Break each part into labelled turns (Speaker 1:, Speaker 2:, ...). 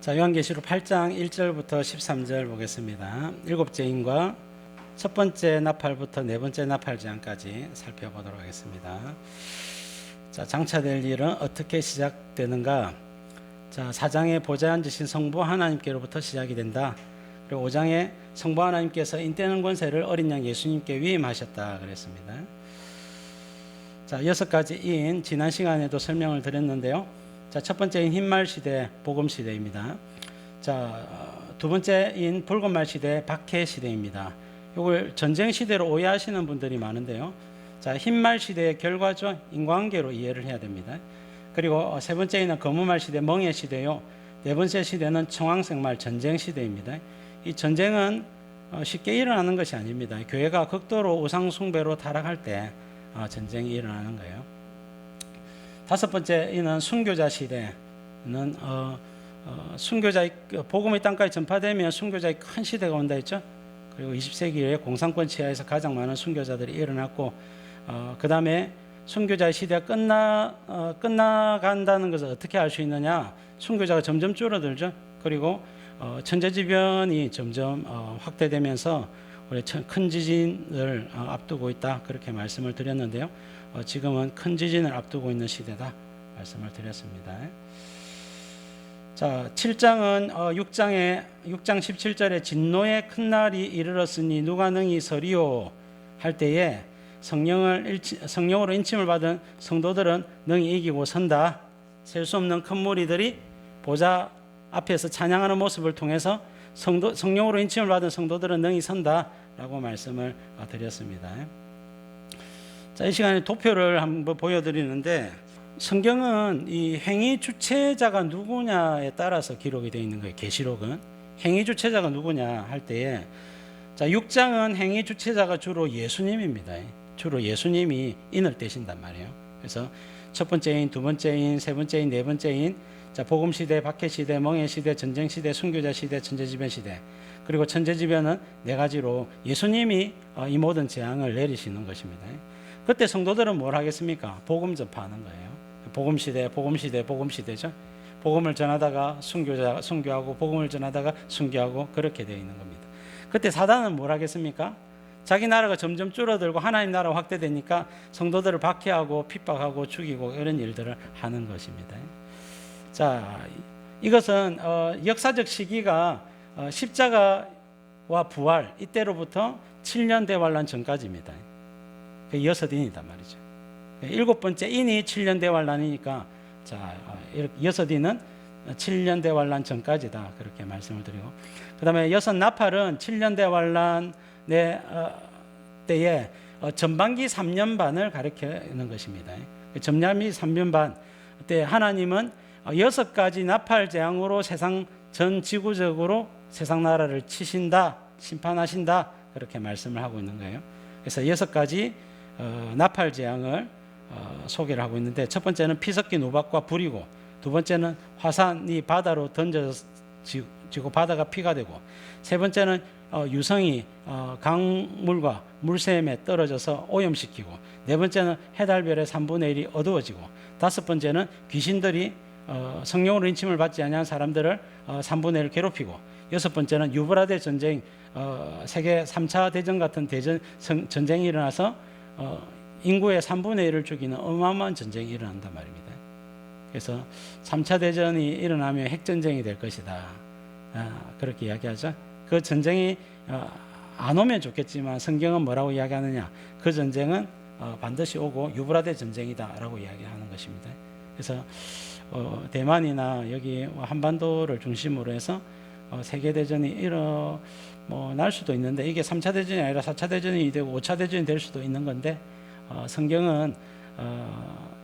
Speaker 1: 자, 요한계시록 8장 1절부터 13절 보겠습니다. 일곱째 인과 첫 번째 나팔부터 네 번째 나팔 재앙까지 살펴보도록 하겠습니다. 자, 장차될 일은 어떻게 시작되는가? 자, 4장에 보좌에 앉으신 성부 하나님께로부터 시작이 된다. 그리고 5장에 성부 하나님께서 인때는 권세를 어린 양 예수님께 위임하셨다 그랬습니다. 자, 6가지인 지난 시간에도 설명을 드렸는데요. 자, 첫 번째인 흰말 시대, 복음 시대입니다. 자, 두 번째인 붉은 말 시대, 박해 시대입니다. 이걸 전쟁 시대로 오해하시는 분들이 많은데요. 자, 흰말 시대의 결과죠. 인과관계로 이해를 해야 됩니다. 그리고 세 번째는 검은 말 시대, 멍해 시대요. 네 번째 시대는 청황색 말, 전쟁 시대입니다. 이 전쟁은 쉽게 일어나는 것이 아닙니다. 교회가 극도로 우상 숭배로 타락할 때 전쟁이 일어나는 거예요. 다섯 번째는 순교자 시대는 순교자의 복음의 땅까지 전파되면 순교자의 큰 시대가 온다 했죠. 그리고 20세기에 공산권 치하에서 가장 많은 순교자들이 일어났고 그 다음에 순교자의 시대가 끝나간다는 것을 어떻게 알 수 있느냐? 순교자가 점점 줄어들죠. 그리고 천재지변이 점점 확대되면서 우리 큰 지진을 앞두고 있다 그렇게 말씀을 드렸는데요. 지금은 큰 지진을 앞두고 있는 시대다 말씀을 드렸습니다. 자, 7장은 6장 17절에 진노의 큰 날이 이르렀으니 누가 능히 서리오 할 때에 성령으로 인침을 받은 성도들은 능히 이기고 선다. 셀 수 없는 큰 무리들이 보좌 앞에서 찬양하는 모습을 통해서 성령으로 인침을 받은 성도들은 능히 선다라고 말씀을 드렸습니다. 자, 이 시간에 도표를 한번 보여드리는데 성경은 이 행위 주체자가 누구냐에 따라서 기록이 되어 있는 거예요. 계시록은 행위 주체자가 누구냐 할 때에 자, 6장은 행위 주체자가 주로 예수님입니다. 주로 예수님이 인을 떼신단 말이에요. 그래서 첫 번째인, 두 번째인, 세 번째인, 네 번째인 자, 복음 시대, 박해 시대, 멍해 시대, 전쟁 시대, 순교자 시대, 천재지변 시대. 그리고 천재지변은 네 가지로 예수님이 이 모든 재앙을 내리시는 것입니다. 그때 성도들은 뭘 하겠습니까? 복음 전파하는 거예요. 복음 시대, 복음 시대, 복음 시대죠. 복음을 전하다가 순교하고 복음을 전하다가 순교하고 그렇게 되어 있는 겁니다. 그때 사단은 뭘 하겠습니까? 자기 나라가 점점 줄어들고 하나님 나라가 확대되니까 성도들을 박해하고 핍박하고 죽이고 이런 일들을 하는 것입니다. 자, 이것은 역사적 시기가 십자가와 부활 이때로부터 7년 대환란 전까지입니다. 여섯 인이단 말이죠. 일곱 번째 인이 7년 대환란이니까 자, 여섯 인은 7년 대환란 전까지다 그렇게 말씀을 드리고 그 다음에 여섯 나팔은 7년 대환란의 때에 전반기 3년 반을 가리키는 것입니다. 전반기 3년 반 때 하나님은 6가지 나팔 재앙으로 세상 전 지구적으로 세상 나라를 치신다, 심판하신다 그렇게 말씀을 하고 있는 거예요. 그래서 6가지 나팔 재앙을 소개를 하고 있는데 첫 번째는 피 섞인 우박과 불이고 두 번째는 화산이 바다로 던져지고 바다가 피가 되고 세 번째는 유성이 강물과 물샘에 떨어져서 오염시키고 네 번째는 해달별의 3분의 1이 어두워지고 다섯 번째는 귀신들이 성령으로 인침을 받지 아니한 사람들을 3분의 1을 괴롭히고 여섯 번째는 유브라데 전쟁 세계 3차 대전 같은 전쟁이 일어나서 인구의 3분의 1을 죽이는 어마어마한 전쟁이 일어난단 말입니다. 그래서 3차 대전이 일어나면 핵전쟁이 될 것이다 그렇게 이야기하죠. 그 전쟁이 안 오면 좋겠지만 성경은 뭐라고 이야기하느냐 그 전쟁은 반드시 오고 유브라데 전쟁이다 라고 이야기하는 것입니다. 그래서 대만이나 여기 한반도를 중심으로 해서 세계대전이 날 수도 있는데 이게 3차 대전이 아니라 4차 대전이 되고 5차 대전이 될 수도 있는 건데 성경은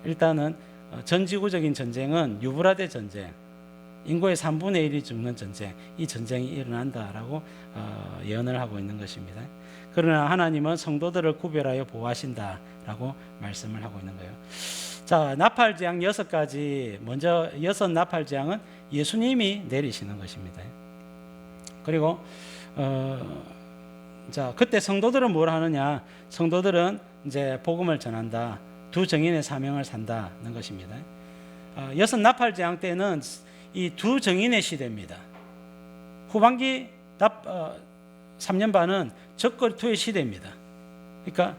Speaker 1: 일단은 전지구적인 전쟁은 유브라데 전쟁 인구의 3분의 1이 죽는 전쟁 이 전쟁이 일어난다라고 예언을 하고 있는 것입니다. 그러나 하나님은 성도들을 구별하여 보호하신다라고 말씀을 하고 있는 거예요. 자, 나팔 재앙 6가지 먼저 6 나팔 재앙은 예수님이 내리시는 것입니다. 그리고 자, 그때 성도들은 뭘 하느냐? 성도들은 이제 복음을 전한다. 두 정인의 사명을 산다는 것입니다. 여섯 나팔 재앙 때는 이 두 정인의 시대입니다. 후반기 3년 반은 적그리스도의 시대입니다. 그러니까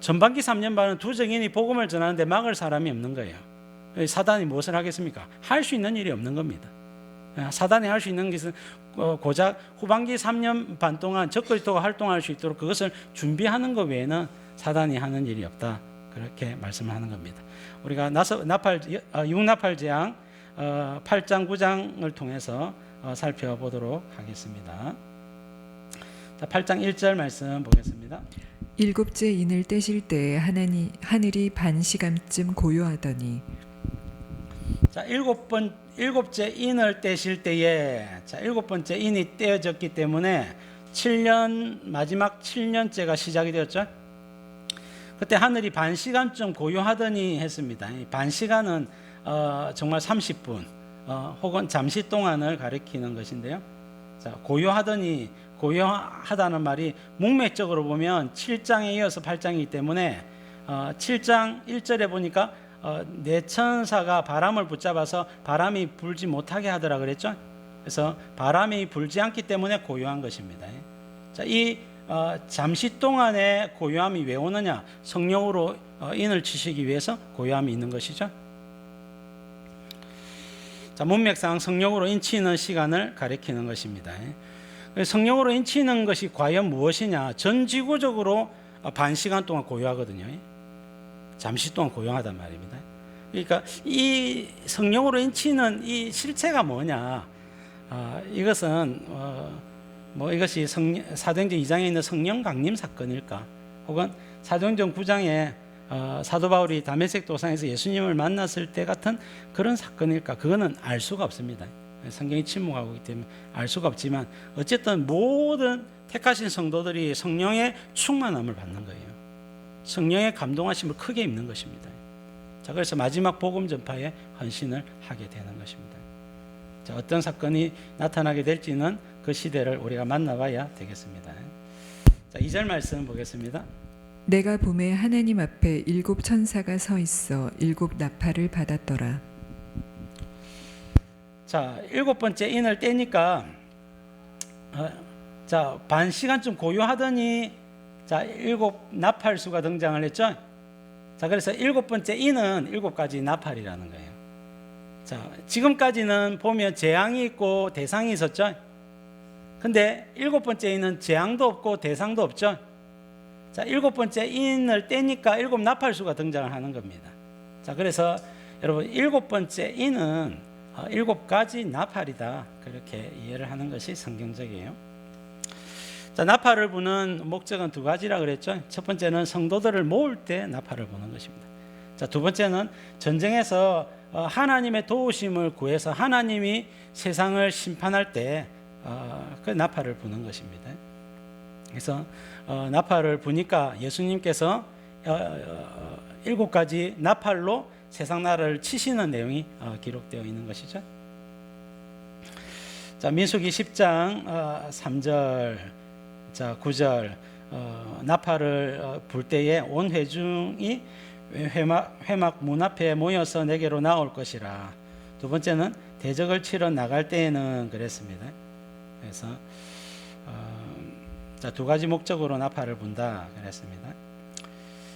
Speaker 1: 전반기 3년 반은 두 정인이 복음을 전하는데 막을 사람이 없는 거예요. 사단이 무엇을 하겠습니까? 할 수 있는 일이 없는 겁니다. 사단이 할 수 있는 것은 고작 후반기 3년 반 동안 적그리스도가 활동할 수 있도록 그것을 준비하는 것 외에는 사단이 하는 일이 없다. 그렇게 말씀을 하는 겁니다. 우리가 육나팔 재앙 8장 9장을 통해서 살펴보도록 하겠습니다. 자, 8장 1절 말씀 보겠습니다.
Speaker 2: 일곱째 인을 떼실 때에 하늘이 반 시간쯤 고요하더니.
Speaker 1: 자, 일곱째 인을 떼실 때에, 자, 일곱 번째 인이 떼어졌기 때문에 7년, 마지막 7년째가 시작이 되었죠. 그때 하늘이 반 시간쯤 고요하더니 했습니다. 반 시간은 정말 30분 혹은 잠시 동안을 가리키는 것인데요. 자, 고요하다는 말이 문맥적으로 보면 7장에 이어서 8장이기 때문에 7장 1절에 보니까 내 천사가 바람을 붙잡아서 바람이 불지 못하게 하더라 그랬죠. 그래서 바람이 불지 않기 때문에 고요한 것입니다. 자, 이 잠시 동안의 고요함이 왜 오느냐? 성령으로 인을 치시기 위해서 고요함이 있는 것이죠. 자, 문맥상 성령으로 인치는 시간을 가리키는 것입니다. 성령으로 인치는 것이 과연 무엇이냐? 전 지구적으로 반 시간 동안 고요하거든요. 잠시 동안 고요하단 말입니다. 그러니까 이 성령으로 인치는 이 실체가 뭐냐? 이것은 이것이 사도행전 2장에 있는 성령 강림 사건일까? 혹은 사도행전 9장에 사도 바울이 다메섹 도상에서 예수님을 만났을 때 같은 그런 사건일까? 그거는 알 수가 없습니다. 성경이 침묵하고 있기 때문에 알 수가 없지만 어쨌든 모든 택하신 성도들이 성령의 충만함을 받는 거예요. 성령의 감동하심을 크게 입는 것입니다. 자, 그래서 마지막 복음 전파에 헌신을 하게 되는 것입니다. 자, 어떤 사건이 나타나게 될지는 그 시대를 우리가 만나봐야 되겠습니다. 자, 2절 말씀 보겠습니다.
Speaker 2: 내가 봄에 하나님 앞에 일곱 천사가 서 있어 일곱 나팔을 받았더라.
Speaker 1: 자, 일곱 번째 인을 떼니까 자, 반 시간쯤 고요하더니 자, 일곱 나팔수가 등장을 했죠. 자, 그래서 일곱 번째 인은 일곱 가지 나팔이라는 거예요. 자, 지금까지는 보면 재앙이 있고 대상이 있었죠. 근데 일곱 번째 인은 재앙도 없고 대상도 없죠. 자, 일곱 번째 인을 떼니까 일곱 나팔수가 등장을 하는 겁니다. 자, 그래서 여러분 일곱 번째 인은 일곱 가지 나팔이다. 그렇게 이해를 하는 것이 성경적이에요. 자, 나팔을 부는 목적은 두 가지라 그랬죠. 첫 번째는 성도들을 모을 때 나팔을 부는 것입니다. 자, 두 번째는 전쟁에서 하나님의 도우심을 구해서 하나님이 세상을 심판할 때 그 나팔을 부는 것입니다. 그래서 나팔을 부니까 예수님께서 일곱 가지 나팔로 세상 나라를 치시는 내용이 기록되어 있는 것이죠. 자, 민수기 10장 3절, 자 9절 나팔을 불 때에 온 회중이 회막 문 앞에 모여서 내게로 나올 것이라. 두 번째는 대적을 치러 나갈 때에는 그랬습니다. 그래서 자, 두 가지 목적으로 나팔을 분다 그랬습니다.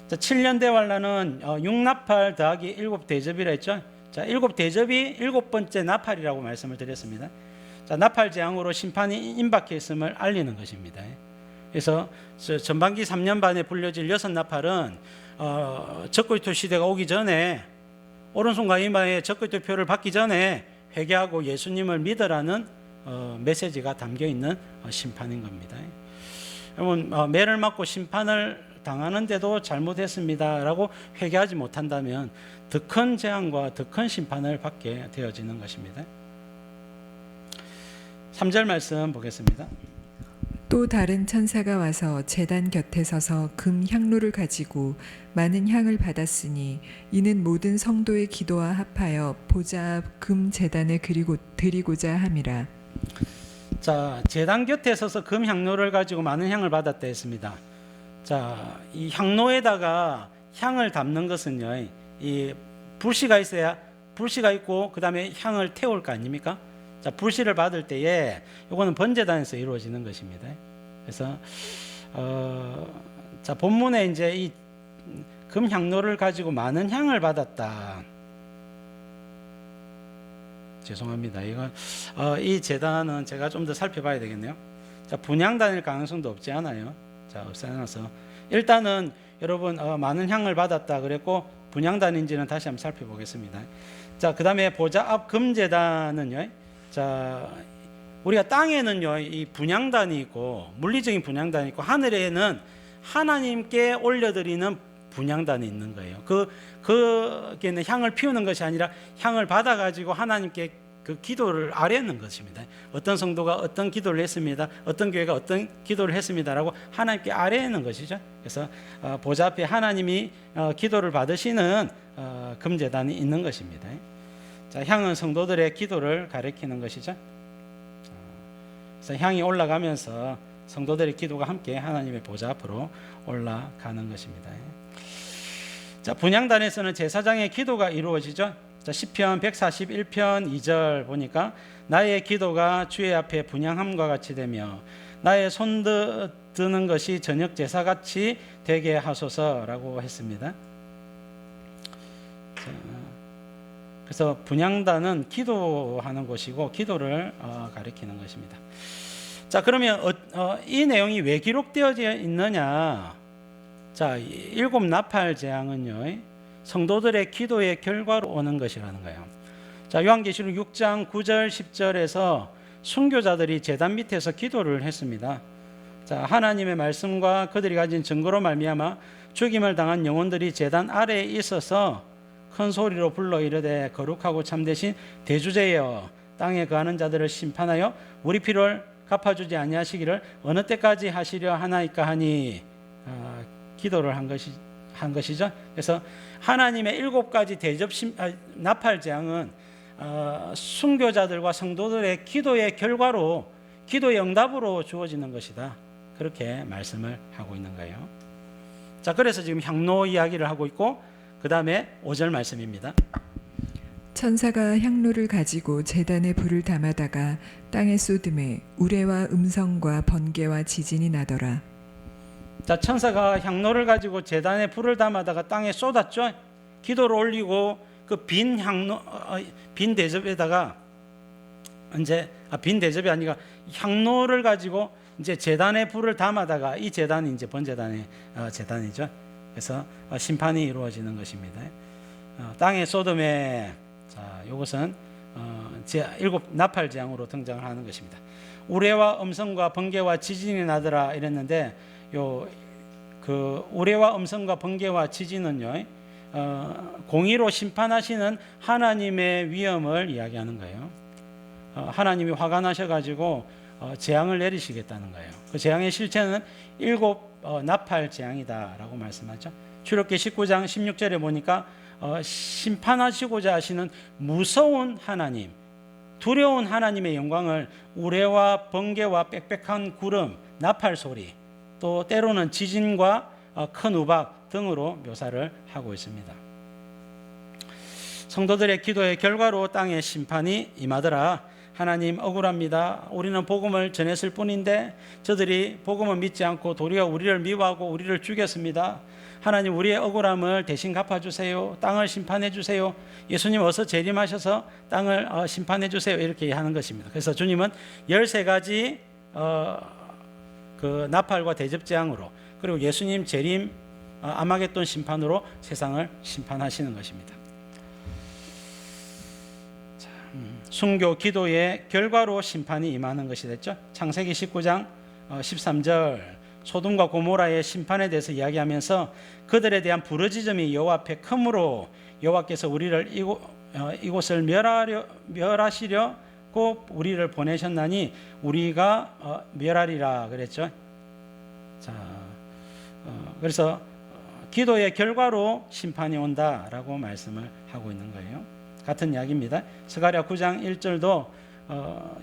Speaker 1: 자, 7년 대환란은 6나팔 더하기 7 대접이라 했죠. 자, 7 대접이 7번째 나팔이라고 말씀을 드렸습니다. 자, 나팔 재앙으로 심판이 임박했음을 알리는 것입니다. 그래서 전반기 3년 반에 불려질 6나팔은 적그리스도 시대가 오기 전에 오른손과 이마에 적그리스도 표를 받기 전에 회개하고 예수님을 믿으라는 메시지가 담겨 있는 심판인 겁니다. 여러분, 매를 맞고 심판을 당하는데도 잘못했습니다라고 회개하지 못한다면 더 큰 재앙과 더 큰 심판을 받게 되어지는 것입니다. 3절 말씀 보겠습니다.
Speaker 2: 또 다른 천사가 와서 제단 곁에 서서 금 향로를 가지고 많은 향을 받았으니 이는 모든 성도의 기도와 합하여 보좌 앞 금 제단에 드리고자 함이라.
Speaker 1: 자, 제단 곁에 서서 금 향로를 가지고 많은 향을 받았다 했습니다. 자, 이 향로에다가 향을 담는 것은요, 이 불씨가 있어야 불씨가 있고 그 다음에 향을 태울 거 아닙니까? 자, 불씨를 받을 때에 이거는 번제단에서 이루어지는 것입니다. 그래서 자, 본문에 이제 이 금향로를 가지고 많은 향을 받았다. 죄송합니다. 이거 이 제단은 제가 좀 더 살펴봐야 되겠네요. 자, 분향단일 가능성도 없지 않아요. 자, 없애놔서 일단은 여러분 많은 향을 받았다 그랬고 분향단인지는 다시 한번 살펴보겠습니다. 자, 그 다음에 보좌 앞 금제단은요. 자, 우리가 땅에는요 이 분향단이 있고 물리적인 분향단이 있고 하늘에는 하나님께 올려드리는 분향단이 있는 거예요. 그게는 향을 피우는 것이 아니라 향을 받아가지고 하나님께 그 기도를 아뢰는 것입니다. 어떤 성도가 어떤 기도를 했습니다. 어떤 교회가 어떤 기도를 했습니다라고 하나님께 아뢰는 것이죠. 그래서 보좌 앞에 하나님이 기도를 받으시는 금제단이 있는 것입니다. 자, 향은 성도들의 기도를 가리키는 것이죠. 그래서 향이 올라가면서 성도들의 기도가 함께 하나님의 보좌 앞으로 올라가는 것입니다. 자, 분향단에서는 제사장의 기도가 이루어지죠. 자, 시편 141편 2절 보니까 나의 기도가 주의 앞에 분향함과 같이 되며 나의 손 드는 것이 저녁 제사같이 되게 하소서라고 했습니다. 자, 그래서 분향단은 기도하는 곳이고 기도를 가리키는 것입니다. 자, 그러면 이 내용이 왜 기록되어져 있느냐? 자, 7 나팔 재앙은요 성도들의 기도의 결과로 오는 것이라는 거예요. 자, 요한계시록 6장 9절 10절에서 순교자들이 제단 밑에서 기도를 했습니다. 자, 하나님의 말씀과 그들이 가진 증거로 말미암아 죽임을 당한 영혼들이 제단 아래에 있어서 큰 소리로 불러 이르되 거룩하고 참되신 대주제여 땅에 거하는 자들을 심판하여 우리 피를 갚아주지 아니하시기를 어느 때까지 하시려 하나이까 하니 기도를 한 것이죠. 그래서 하나님의 7가지 나팔 재앙은 순교자들과 성도들의 기도의 결과로 기도의 응답으로 주어지는 것이다. 그렇게 말씀을 하고 있는 거예요. 자, 그래서 지금 향로 이야기를 하고 있고 그 다음에 5절 말씀입니다.
Speaker 2: 천사가 향로를 가지고 제단에 불을 담아다가 땅에 쏟음에 우레와 음성과 번개와 지진이 나더라.
Speaker 1: 자, 천사가 향로를 가지고 제단에 불을 담아다가 땅에 쏟았죠. 기도를 올리고 그 빈 향로 빈 대접에다가 이제 빈 대접이 아니라 향로를 가지고 이제 제단에 불을 담아다가 이 제단이 이제 번제단의 제단이죠. 그래서 심판이 이루어지는 것입니다. 땅의 소돔에 자, 이것은 7 나팔 재앙으로 등장을 하는 것입니다. 우레와 음성과 번개와 지진이 나더라 이랬는데 그 우레와 음성과 번개와 지진은요 공의로 심판하시는 하나님의 위엄을 이야기하는 거예요. 하나님이 화가 나셔가지고 재앙을 내리시겠다는 거예요. 그 재앙의 실체는 7 나팔 재앙이다라고 말씀하죠. 출애굽기 19장 16절에 보니까 심판하시고자 하시는 무서운 하나님, 두려운 하나님의 영광을 우레와 번개와 빽빽한 구름, 나팔 소리, 또 때로는 지진과 큰 우박 등으로 묘사를 하고 있습니다. 성도들의 기도의 결과로 땅에 심판이 임하더라. 하나님 억울합니다. 우리는 복음을 전했을 뿐인데 저들이 복음을 믿지 않고 도리어 우리를 미워하고 우리를 죽였습니다. 하나님 우리의 억울함을 대신 갚아주세요. 땅을 심판해주세요. 예수님 어서 재림하셔서 땅을 심판해주세요. 이렇게 하는 것입니다. 그래서 주님은 13가지 그 나팔과 대접재앙으로 그리고 예수님 재림 아마겟돈 심판으로 세상을 심판하시는 것입니다. 순교 기도의 결과로 심판이 임하는 것이 됐죠. 창세기 19장 13절 소돔과 고모라의 심판에 대해서 이야기하면서 그들에 대한 부르짖음이 여호와 앞에 크므로 여호와께서 우리를 이곳을 멸하시려고 우리를 보내셨나니 우리가 멸하리라 그랬죠. 자, 그래서 기도의 결과로 심판이 온다라고 말씀을 하고 있는 거예요. 같은 이야기입니다. 스가랴 9장 1절도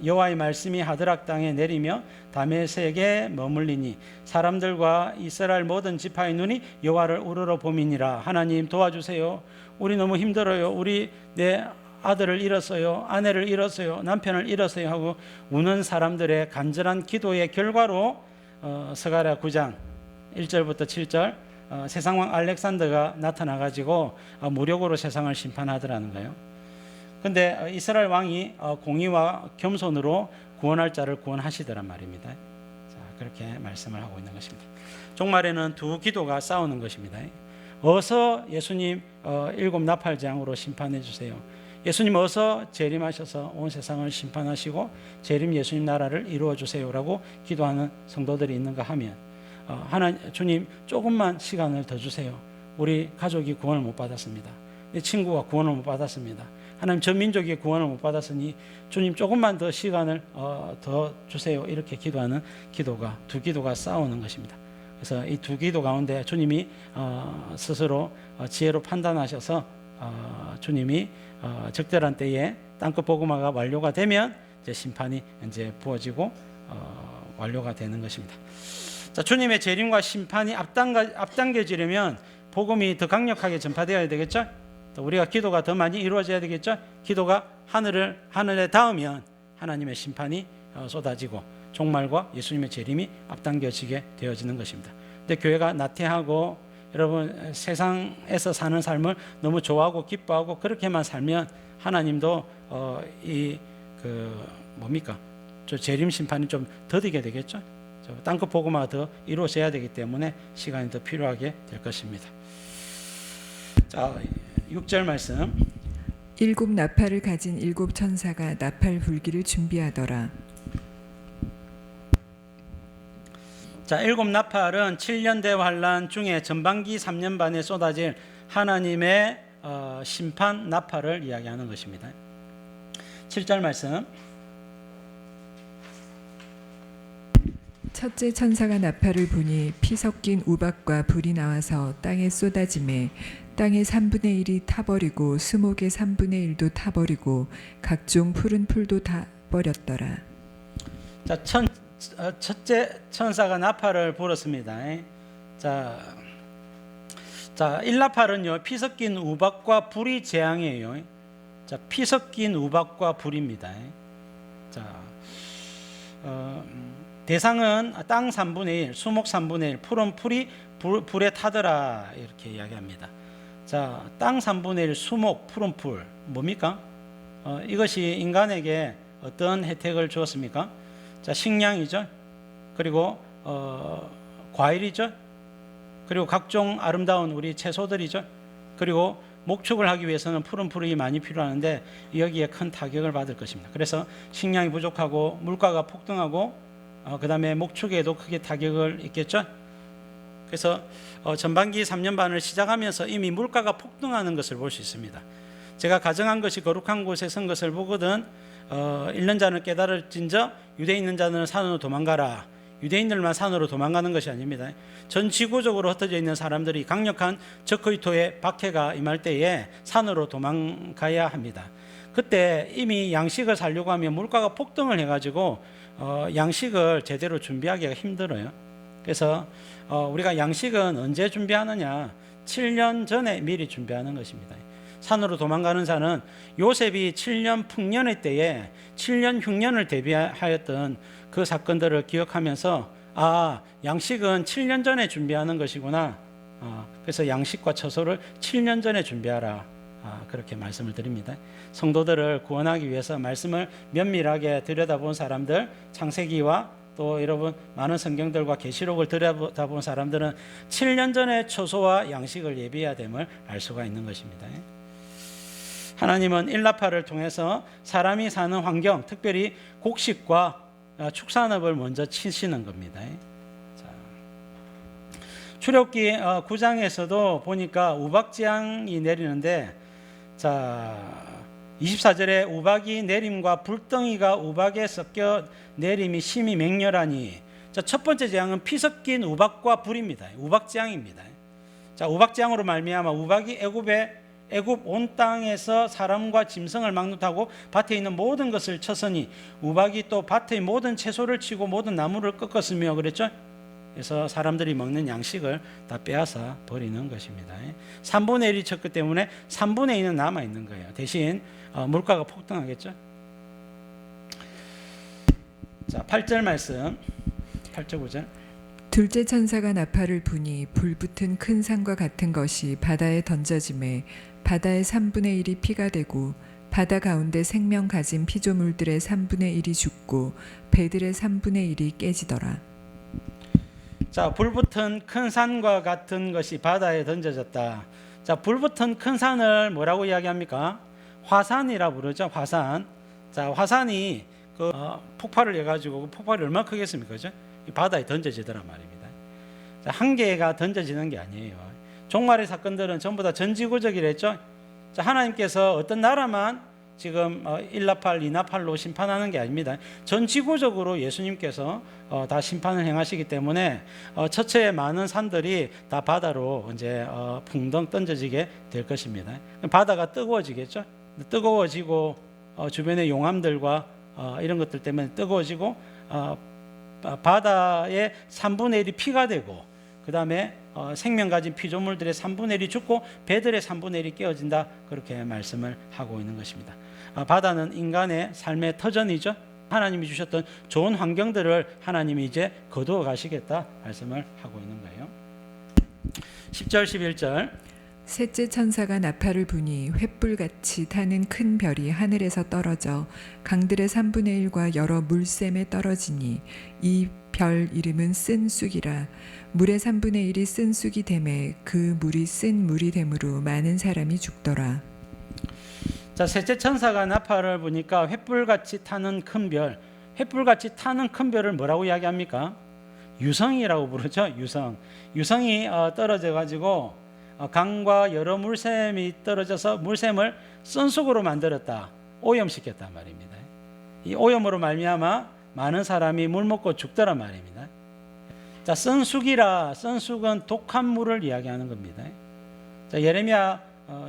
Speaker 1: 여호와의 말씀이 하드락 땅에 내리며 다메섹에 머물리니 사람들과 이스라엘 모든 지파의 눈이 여호와를 우러러 봄이니라. 하나님 도와주세요. 우리 너무 힘들어요. 우리 내 아들을 잃었어요. 아내를 잃었어요. 남편을 잃었어요 하고 우는 사람들의 간절한 기도의 결과로 스가랴 9장 1절부터 7절 세상왕 알렉산더가 나타나가지고 무력으로 세상을 심판하더라는 거예요. 근데 이스라엘 왕이 공의와 겸손으로 구원할 자를 구원하시더란 말입니다. 자, 그렇게 말씀을 하고 있는 것입니다. 종말에는 두 기도가 싸우는 것입니다. 어서 예수님 일곱 나팔장으로 심판해 주세요. 예수님 어서 재림하셔서 온 세상을 심판하시고 재림 예수님 나라를 이루어 주세요라고 기도하는 성도들이 있는가 하면 주님 조금만 시간을 더 주세요. 우리 가족이 구원을 못 받았습니다. 내 친구가 구원을 못 받았습니다. 하나님 전 민족이 구원을 못 받았으니 주님 조금만 더 시간을 더 주세요. 이렇게 기도하는 기도가 두 기도가 싸우는 것입니다. 그래서 이 두 기도 가운데 주님이 스스로 지혜로 판단하셔서 주님이 적절한 때에 땅끝 복음화가 완료가 되면 이제 심판이 이제 부어지고 완료가 되는 것입니다. 자, 주님의 재림과 심판이 앞당겨지려면 복음이 더 강력하게 전파되어야 되겠죠. 또 우리가 기도가 더 많이 이루어져야 되겠죠. 기도가 하늘에 닿으면 하나님의 심판이 쏟아지고 종말과 예수님의 재림이 앞당겨지게 되어지는 것입니다. 근데 교회가 나태하고 여러분 세상에서 사는 삶을 너무 좋아하고 기뻐하고 그렇게만 살면 하나님도 저 재림 심판이 좀 더디게 되겠죠. 땅끝 복음화가 더 이루어져야 되기 때문에 시간이 더 필요하게 될 것입니다. 자, 6절 말씀.
Speaker 2: 일곱 나팔을 가진 일곱 천사가 나팔 불기를 준비하더라.
Speaker 1: 자, 일곱 나팔은 7년 대환란 중에 전반기 3년 반에 쏟아질 하나님의 심판 나팔을 이야기하는 것입니다. 7절 말씀.
Speaker 2: 첫째 천사가 나팔을 부니 피 섞인 우박과 불이 나와서 땅에 쏟아지매 땅의 3분의 1이 타버리고 수목의 3분의 1도 타버리고 각종 푸른 풀도 다 버렸더라.
Speaker 1: 자, 첫째 천사가 나팔을 불었습니다. 자, 1나팔은요 피 섞인 우박과 불이 재앙이에요. 자, 피 섞인 우박과 불입니다. 자, 대상은 땅 3분의 1, 수목 3분의 1, 푸른 풀이 불에 타더라 이렇게 이야기합니다. 자, 땅 3분의 1, 수목, 푸른 풀 뭡니까? 이것이 인간에게 어떤 혜택을 주었습니까? 자, 식량이죠. 그리고 과일이죠. 그리고 각종 아름다운 우리 채소들이죠. 그리고 목축을 하기 위해서는 푸른 풀이 많이 필요하는데 여기에 큰 타격을 받을 것입니다. 그래서 식량이 부족하고 물가가 폭등하고 그 다음에 목축에도 크게 타격을 입겠죠. 그래서 전반기 3년 반을 시작하면서 이미 물가가 폭등하는 것을 볼 수 있습니다. 제가 가정한 것이 거룩한 곳에 선 것을 보거든 잃는 자는 깨달을진저 유대에 있는 자는 산으로 도망가라. 유대인들만 산으로 도망가는 것이 아닙니다. 전 지구적으로 흩어져 있는 사람들이 강력한 적그리스도의 박해가 임할 때에 산으로 도망가야 합니다. 그때 이미 양식을 사려고 하면 물가가 폭등을 해가지고 양식을 제대로 준비하기가 힘들어요. 그래서 우리가 양식은 언제 준비하느냐? 7년 전에 미리 준비하는 것입니다. 산으로 도망가는 자는 요셉이 7년 풍년의 때에 7년 흉년을 대비하였던 그 사건들을 기억하면서 양식은 7년 전에 준비하는 것이구나. 그래서 양식과 처소를 7년 전에 준비하라. 그렇게 말씀을 드립니다. 성도들을 구원하기 위해서 말씀을 면밀하게 들여다본 사람들, 창세기와 또 여러분 많은 성경들과 계시록을 들여다본 사람들은 7년 전에 처소와 양식을 예비해야 됨을 알 수가 있는 것입니다. 하나님은 일나팔을 통해서 사람이 사는 환경, 특별히 곡식과 축산업을 먼저 치시는 겁니다. 자, 출애굽기 9장에서도 보니까 우박재앙이 내리는데, 자 24절에 우박이 내림과 불덩이가 우박에 섞여 내림이 심히 맹렬하니, 자, 첫 번째 재앙은 피 섞인 우박과 불입니다. 우박재앙입니다. 자, 우박재앙으로 말미암아 우박이 애굽에 애굽 온 땅에서 사람과 짐승을 막노타고 밭에 있는 모든 것을 쳤으니 우박이 또 밭의 모든 채소를 치고 모든 나무를 꺾었으며 그랬죠. 그래서 사람들이 먹는 양식을 다 빼앗아 버리는 것입니다. 3분의 1이 쳤기 때문에 3분의 2는 남아 있는 거예요. 대신 물가가 폭등하겠죠. 자, 8절 말씀. 8절 9절.
Speaker 2: 둘째 천사가 나팔을 부니 불붙은 큰 산과 같은 것이 바다에 던져짐에 바다의 3분의 1이 피가 되고 바다 가운데 생명 가진 피조물들의 3분의 1이 죽고 배들의 3분의 1이 깨지더라.
Speaker 1: 자, 불붙은 큰 산과 같은 것이 바다에 던져졌다. 자, 불붙은 큰 산을 뭐라고 이야기합니까? 화산이라 부르죠. 화산. 자, 화산이 폭발을 해가지고 그 폭발이 얼마나 크겠습니까? 그죠? 바다에 던져지더란 말입니다. 자, 한 개가 던져지는 게 아니에요. 종말의 사건들은 전부 다 전지구적이랬죠. 자, 하나님께서 어떤 나라만 지금 1나팔, 2나팔로 심판하는 게 아닙니다. 전지구적으로 예수님께서 다 심판을 행하시기 때문에 처처의 많은 산들이 다 바다로 이제 풍덩 던져지게 될 것입니다. 바다가 뜨거워지겠죠. 뜨거워지고 주변의 용암들과 이런 것들 때문에 뜨거워지고 바다의 3분의 1이 피가 되고 그 다음에 생명 가진 피조물들의 3분의 1이 죽고 배들의 3분의 1이 깨어진다. 그렇게 말씀을 하고 있는 것입니다. 바다는 인간의 삶의 터전이죠. 하나님이 주셨던 좋은 환경들을 하나님이 이제 거두어 가시겠다 말씀을 하고 있는 거예요. 10절 11절.
Speaker 2: 셋째 천사가 나팔을 부니 횃불같이 타는 큰 별이 하늘에서 떨어져 강들의 3분의 1과 여러 물샘에 떨어지니 이 별 이름은 쓴 쑥이라. 물의 3분의 1이 쓴 쑥이 되매 그 물이 쓴 물이 되므로 많은 사람이 죽더라.
Speaker 1: 자, 셋째 천사가 나팔을 부니까 횃불같이 타는 큰 별, 횃불같이 타는 큰 별을 뭐라고 이야기합니까? 유성이라고 부르죠. 유성이 떨어져 가지고 강과 여러 물샘이 떨어져서 물샘을 쓴쑥으로 만들었다. 오염시켰단 말입니다. 이 오염으로 말미암아 많은 사람이 물 먹고 죽더란 말입니다. 자, 쓴쑥은 독한 물을 이야기하는 겁니다. 자, 예레미야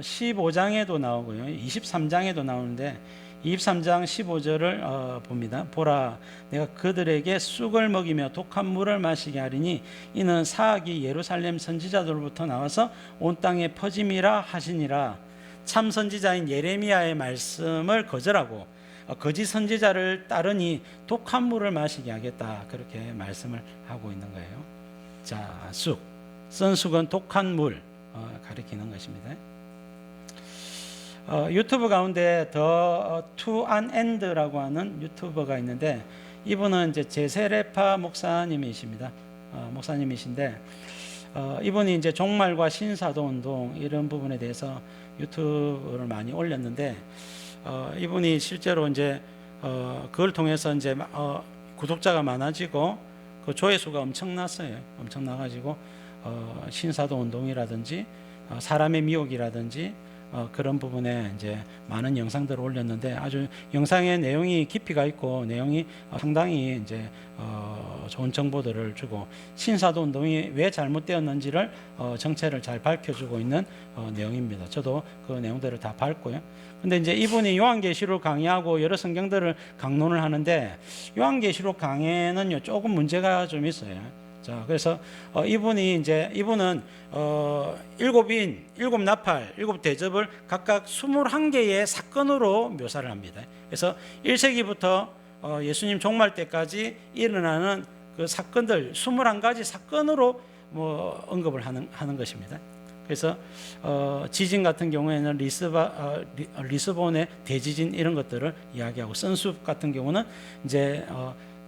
Speaker 1: 15장에도 나오고요. 23장에도 나오는데 23장 15절을 봅니다. 보라, 내가 그들에게 쑥을 먹이며 독한 물을 마시게 하리니 이는 사악이 예루살렘 선지자들로부터 나와서 온 땅에 퍼짐이라 하시니라. 참 선지자인 예레미야의 말씀을 거절하고 거짓 선지자를 따르니 독한 물을 마시게 하겠다. 그렇게 말씀을 하고 있는 거예요. 자, 쓴 쑥은 독한 물 가리키는 것입니다. 유튜브 가운데 더 투 안 엔드라고 하는 유튜버가 있는데 이분은 이제 제세레파 목사님이십니다. 목사님이신데 이분이 이제 종말과 신사도 운동 이런 부분에 대해서 유튜브를 많이 올렸는데 이분이 실제로 이제 그걸 통해서 이제 구독자가 많아지고 그 조회수가 엄청났어요. 엄청나가지고 신사도 운동이라든지 사람의 미혹이라든지 그런 부분에 이제 많은 영상들을 올렸는데 아주 영상의 내용이 깊이가 있고 내용이 상당히 이제 좋은 정보들을 주고 신사도 운동이 왜 잘못되었는지를 정체를 잘 밝혀주고 있는 내용입니다. 저도 그 내용들을 다 봤고요. 근데 이제 이분이 요한계시록 강의하고 여러 성경들을 강론을 하는데 요한계시록 강의는요 조금 문제가 좀 있어요. 자, 그래서 이분은 일곱 나팔, 일곱 대접을 각각 21개의 사건으로 묘사를 합니다. 그래서 1세기부터 예수님 종말 때까지 일어나는 그 사건들 21가지 사건으로 언급을 하는 것입니다. 그래서 지진 같은 경우에는 리스본의 대지진 이런 것들을 이야기하고 쓴숲 같은 경우는 이제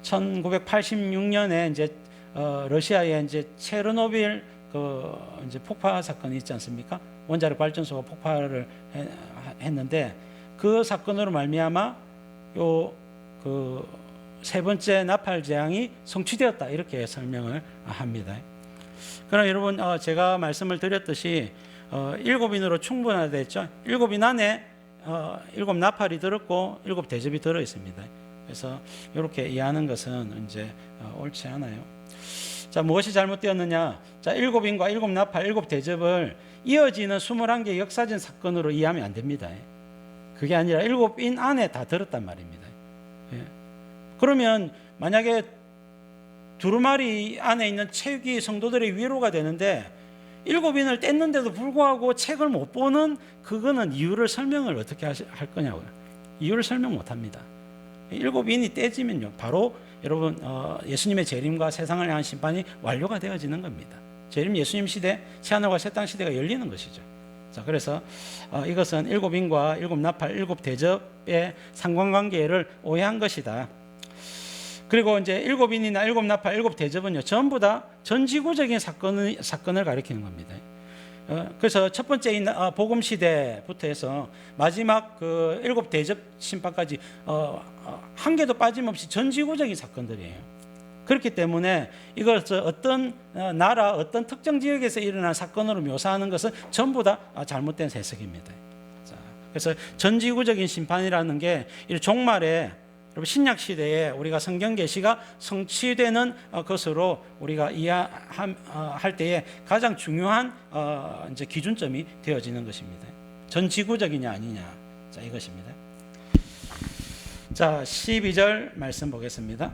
Speaker 1: 1986년에 이제 러시아의 이제 체르노빌 이제 폭파 사건이 있지 않습니까? 원자력 발전소가 폭발을 했는데 그 사건으로 말미암아 그 세 번째 나팔 재앙이 성취되었다 이렇게 설명을 합니다. 그러나 여러분 제가 말씀을 드렸듯이 7인으로 충분하다 했죠. 7인 안에 7 나팔이 들었고 7 대접이 들어 있습니다. 그래서 이렇게 이해하는 것은 이제 옳지 않아요. 자, 무엇이 잘못되었느냐? 자, 7인과 7 나팔, 7 대접을 이어지는 21개의 역사적인 사건으로 이해하면 안 됩니다. 그게 아니라 7인 안에 다 들었단 말입니다. 그러면 만약에 두루마리 안에 있는 책이 성도들의 위로가 되는데 7인을 뗐는데도 불구하고 책을 못 보는, 그거는 이유를 설명을 어떻게 할 거냐고요. 이유를 설명 못 합니다. 7인이 떼지면요, 바로 여러분 예수님의 재림과 세상을 향한 심판이 완료가 되어지는 겁니다. 재림 예수님 시대, 새하늘과 새 땅 시대가 열리는 것이죠. 자, 그래서 이것은 7인과 7나팔, 7대접의 상관관계를 오해한 것이다. 그리고 이제 7인이나 7나팔, 7대접은요, 전부 다 전지구적인 사건을 가리키는 겁니다. 그래서 첫 번째인 복음 시대부터 해서 마지막 그 7대접 심판까지 한 개도 빠짐없이 전지구적인 사건들이에요. 그렇기 때문에 이것을 어떤 나라, 어떤 특정 지역에서 일어난 사건으로 묘사하는 것은 전부 다 잘못된 해석입니다. 자, 그래서 전지구적인 심판이라는 게 이 종말에, 여러분 신약 시대에 우리가 성경 계시가 성취되는 것으로 우리가 이해할 때에 가장 중요한 이제 기준점이 되어지는 것입니다. 전 지구적이냐 아니냐, 자 이것입니다. 자 12절 말씀 보겠습니다.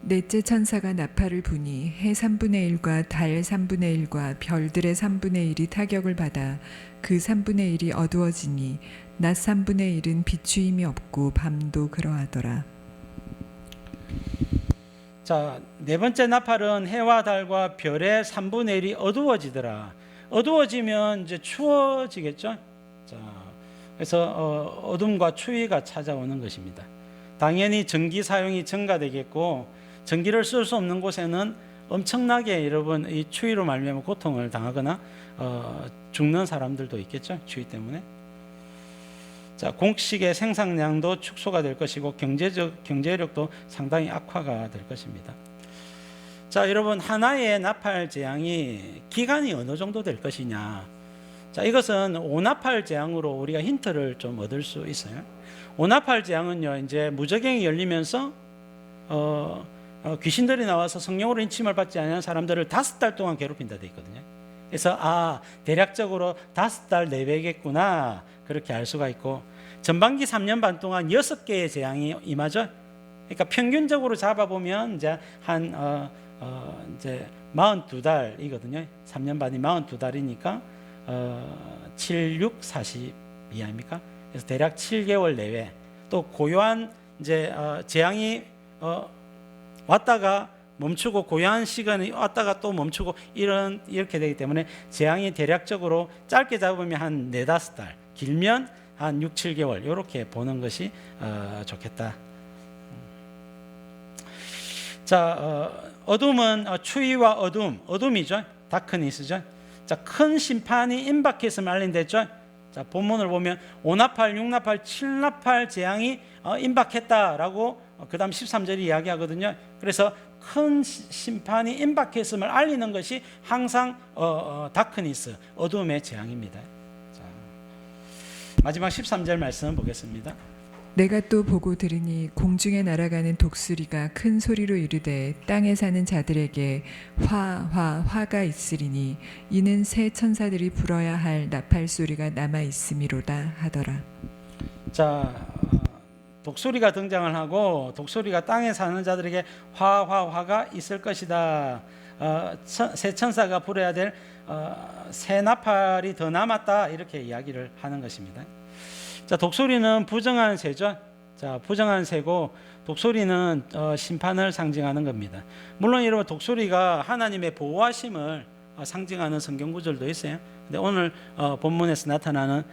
Speaker 2: 넷째 천사가 나팔을 부니 해 3분의 1과 달 3분의 1과 별들의 3분의 1이 타격을 받아 그 3분의 1이 어두워지니 낮 3분의 1은 비추임이 없고 밤도 그러하더라.
Speaker 1: 자, 네 번째 나팔은 해와 달과 별의 3분의 1이 어두워지더라. 어두워지면 이제 추워지겠죠. 자, 그래서 어둠과 추위가 찾아오는 것입니다. 당연히 전기 사용이 증가되겠고, 전기를 쓸 수 없는 곳에는 엄청나게 여러분 이 추위로 말미암아 고통을 당하거나 죽는 사람들도 있겠죠. 추위 때문에. 자, 곡식의 생산량도 축소가 될 것이고 경제력도 상당히 악화가 될 것입니다. 자, 여러분 하나의 나팔 재앙이 기간이 어느 정도 될 것이냐. 자, 이것은 오나팔 재앙으로 우리가 힌트를 좀 얻을 수 있어요. 오나팔 재앙은요, 이제 무저갱이 열리면서 귀신들이 나와서 성령으로 인침을 받지 않은 사람들을 5달 동안 괴롭힌다 돼 있거든요. 그래서 대략적으로 5달 내외겠구나, 그렇게 알 수가 있고, 전반기 3년 반 동안 6개의 재앙이 임하죠. 그러니까 평균적으로 잡아보면 이제 한 이제 42달이거든요. 3년 반이 42달이니까 7, 6, 40 이하입니까? 그래서 대략 7개월 내외. 또 고요한 이제 재앙이 왔다가 멈추고, 고요한 시간이 왔다가 또 멈추고, 이렇게 되기 때문에 재앙이 대략적으로 짧게 잡으면 한 4, 5달, 길면 한 6, 7개월 이렇게 보는 것이 좋겠다. 자, 어둠은 추위와 어둠이죠. 다크니스죠. 자, 큰 심판이 임박했음을 알린댔죠. 자, 본문을 보면 5나팔, 6나팔, 7나팔 재앙이 임박했다라고 그 다음 13절이 이야기하거든요. 그래서 큰 심판이 임박했음을 알리는 것이 항상 다크니스, 어둠의 재앙입니다. 자, 마지막 13절 말씀 보겠습니다.
Speaker 2: 내가 또 보고 들으니 공중에 날아가는 독수리가 큰 소리로 이르되 땅에 사는 자들에게 화가 있으리니 이는 새 천사들이 불어야 할 나팔 소리가 남아 있음이로다 하더라.
Speaker 1: 자, 독수리가 등장을 하고, 독수리가 땅에 사는 자들에게 화가 있을 것이다. 새 천사가 불어야 될 새 나팔이 더 남았다, 이렇게 이야기를 하는 것입니다. 자, 독수리는 부정한 새죠. 자, 부정한 새고, 독수리는 심판을 상징하는 겁니다. 물론 여러분, 독수리가 하나님의 보호하심을 상징하는 성경 구절도 있어요. 근데 오늘 본문에서 나타나는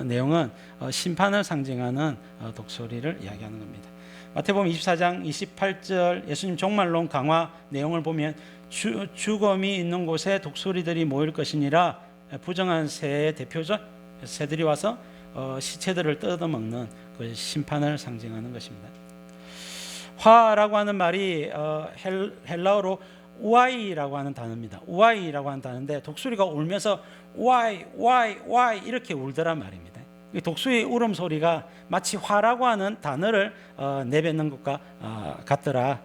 Speaker 1: 내용은 심판을 상징하는 독수리를 이야기하는 겁니다. 마태복음 24장 28절 예수님 종말론 강화 내용을 보면 죽음이 있는 곳에 독수리들이 모일 것이니라, 부정한 새의 대표죠. 새들이 와서 시체들을 뜯어먹는 그 심판을 상징하는 것입니다. 화라고 하는 말이 헬라어로 우아이라고 하는 단어입니다. 우아이라고 하는 단어인데, 독수리가 울면서 와이 이렇게 울더란 말입니다. 독수리의 울음소리가 마치 화라고 하는 단어를 내뱉는 것과 같더라.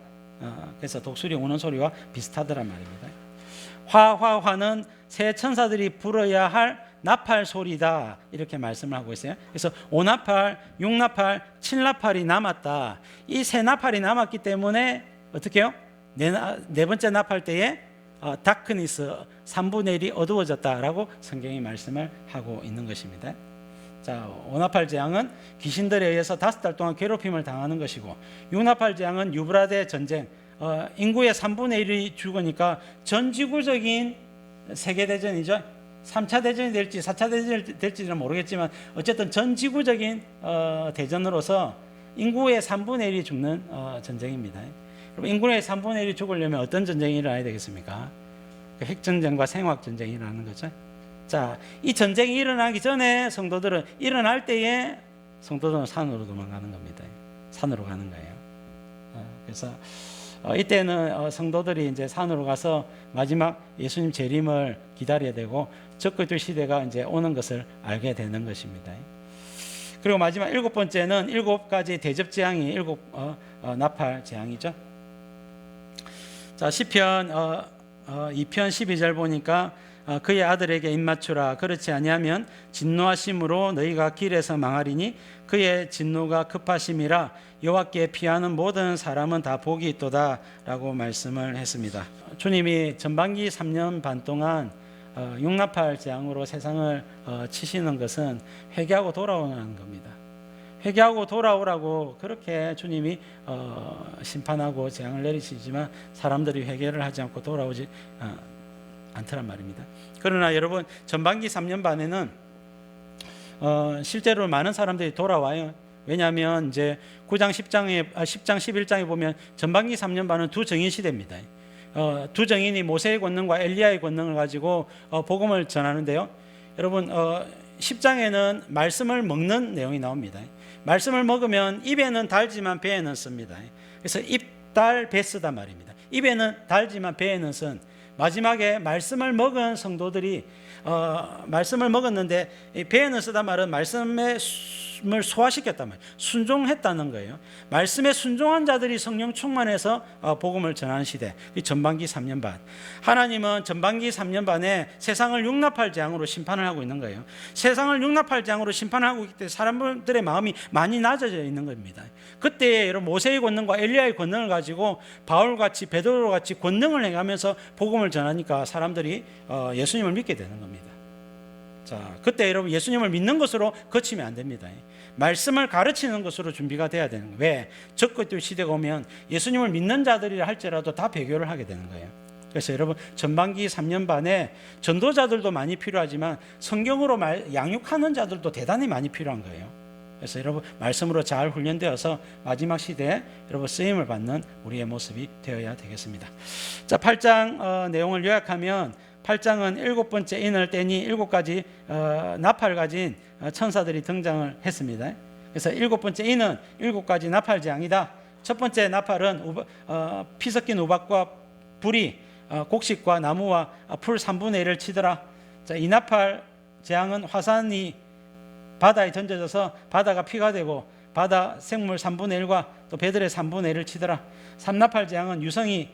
Speaker 1: 그래서 독수리 우는 소리와 비슷하더란 말입니다. 화화화는 새 천사들이 불어야 할 나팔 소리다 이렇게 말씀을 하고 있어요. 그래서 5나팔, 6나팔, 7나팔이 남았다. 이 세 나팔이 남았기 때문에 어떻게 해요? 네 번째 나팔 때에 다크니스 3분의 1이 어두워졌다라고 성경이 말씀을 하고 있는 것입니다. 자, 5나팔 재앙은 귀신들에 의해서 5달 동안 괴롭힘을 당하는 것이고 6나팔 재앙은 유브라데 전쟁, 인구의 3분의 1이 죽으니까 전지구적인 세계대전이죠. 3차 대전이 될지 4차 대전이 될지는 모르겠지만 어쨌든 전지구적인 대전으로서 인구의 3분의 1이 죽는 전쟁입니다. 그럼 인구의 3분의 1이 죽으려면 어떤 전쟁이 일어나야 되겠습니까? 핵전쟁과 생화학전쟁이 일어나는 거죠. 자, 이 전쟁이 일어나기 전에 성도들은 일어날 때에 성도들은 산으로 도망가는 겁니다. 산으로 가는 거예요. 그래서 이때는 성도들이 이제 산으로 가서 마지막 예수님 재림을 기다려야 되고 적그리스도 시대가 이제 오는 것을 알게 되는 것입니다. 그리고 마지막 7번째는 7가지 대접 재앙이 7 나팔 재앙이죠. 자, 시편 2편 12절 보니까 그의 아들에게 입맞추라. 그렇지 아니하면 진노하심으로 너희가 길에서 망하리니 그의 진노가 급하심이라. 여호와께 피하는 모든 사람은 다 복이 있도다 라고 말씀을 했습니다. 주님이 전반기 3년 반 동안 6나팔 재앙으로 세상을 치시는 것은 회개하고 돌아오는 겁니다. 회개하고 돌아오라고 그렇게 주님이 심판하고 재앙을 내리시지만 사람들이 회개를 하지 않고 돌아오지 않더란 말입니다. 그러나 여러분, 전반기 3년 반에는 실제로 많은 사람들이 돌아와요. 왜냐하면 이제 9장 10장 11장에 보면 전반기 3년 반은 두 정인 시대입니다. 두 정인이 모세의 권능과 엘리야의 권능을 가지고 복음을 전하는데요. 여러분, 10장에는 말씀을 먹는 내용이 나옵니다. 말씀을 먹으면 입에는 달지만 배에는 씁니다. 그래서 입달 배 쓰다 말입니다. 입에는 달지만 배에는 쓴, 마지막에 말씀을 먹은 성도들이 말씀을 먹었는데 배에는 쓰다 말은 말씀을 소화시켰단 말이에요. 순종했다는 거예요. 말씀에 순종한 자들이 성령 충만해서 복음을 전하는 시대, 이 전반기 3년 반. 하나님은 전반기 3년 반에 세상을 6나팔 재앙으로 심판을 하고 있는 거예요. 세상을 6나팔 재앙으로 심판을 하고 있기 때문에 사람들의 마음이 많이 낮아져 있는 겁니다. 그때 여러분, 모세의 권능과 엘리야의 권능을 가지고 바울같이 베드로같이 권능을 행하면서 복음을 전하니까 사람들이 예수님을 믿게 되는 겁니다. 자, 그때 여러분, 예수님을 믿는 것으로 거치면 안 됩니다. 말씀을 가르치는 것으로 준비가 돼야 되는 거예요. 왜? 적그리스도 시대가 오면 예수님을 믿는 자들이라 할지라도 다 배교를 하게 되는 거예요. 그래서 여러분, 전반기 3년 반에 전도자들도 많이 필요하지만 성경으로 양육하는 자들도 대단히 많이 필요한 거예요. 그래서 여러분, 말씀으로 잘 훈련되어서 마지막 시대에 여러분 쓰임을 받는 우리의 모습이 되어야 되겠습니다. 자, 8장 내용을 요약하면 8장은 7번째 인을 떼니 7가지 나팔 가진 천사들이 등장을 했습니다. 그래서 7번째 인은 7가지 나팔 재앙이다. 첫 번째 나팔은 피 섞인 우박과 불이 곡식과 나무와 풀 3분의 1을 치더라. 자, 이 나팔 재앙은 화산이 바다에 던져져서 바다가 피가 되고 바다 생물 3분의 1과 또 배들의 3분의 1을 치더라. 3나팔 재앙은 유성이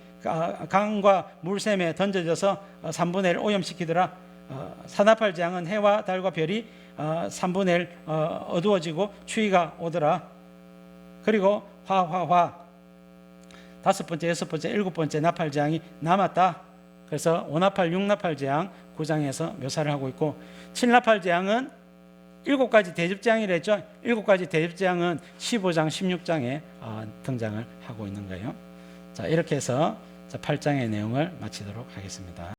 Speaker 1: 강과 물샘에 던져져서 3분의 1 오염시키더라. 4나팔 재앙은 해와 달과 별이 3분의 1 어두워지고 추위가 오더라. 그리고 화화화 5번째, 6번째, 7번째 나팔 재앙이 남았다. 그래서 5나팔, 6나팔 재앙 9장에서 묘사를 하고 있고, 7나팔 재앙은 7가지 대접재앙이라 했죠. 7가지 대접재앙은 15장, 16장에 등장을 하고 있는 거예요. 자, 이렇게 해서 8장의 내용을 마치도록 하겠습니다.